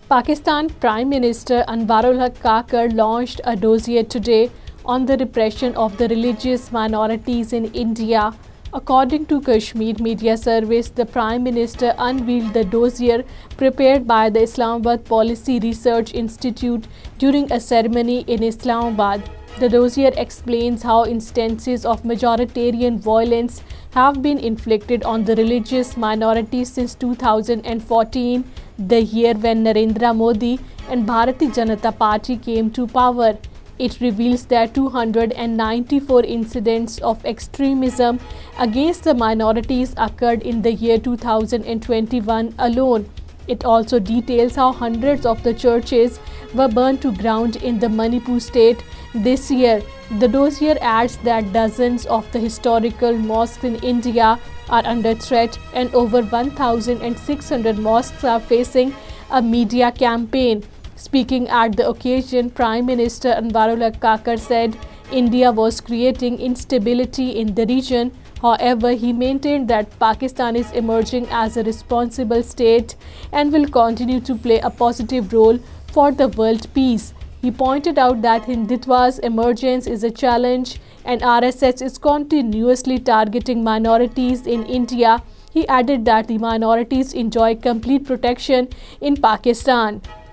Pakistan Prime Minister Anwarul Kakar launched a dossier today on the repression of the religious minorities in India. According to Kashmir Media Service, the Prime Minister unveiled the dossier prepared by the Islamabad Policy Research Institute during a ceremony in Islamabad. The dossier explains how instances of majoritarian violence have been inflicted on the religious minorities since 2014, the year when Narendra Modi and Bharatiya Janata Party came to power. It reveals that 294 incidents of extremism against the minorities occurred in the year 2021 alone. It also details how hundreds of the churches were burned to ground in the Manipur state this year. The dossier adds that dozens of the historical mosques in India are under threat and over 1,600 mosques are facing a media campaign. Speaking at the occasion, Prime Minister Anwarul Kakar said India was creating instability in the region. However, he maintained that Pakistan is emerging as a responsible state and will continue to play a positive role for the world peace. He pointed out that Hindutva's emergence is a challenge and RSS is continuously targeting minorities in India. He added that the minorities enjoy complete protection in Pakistan.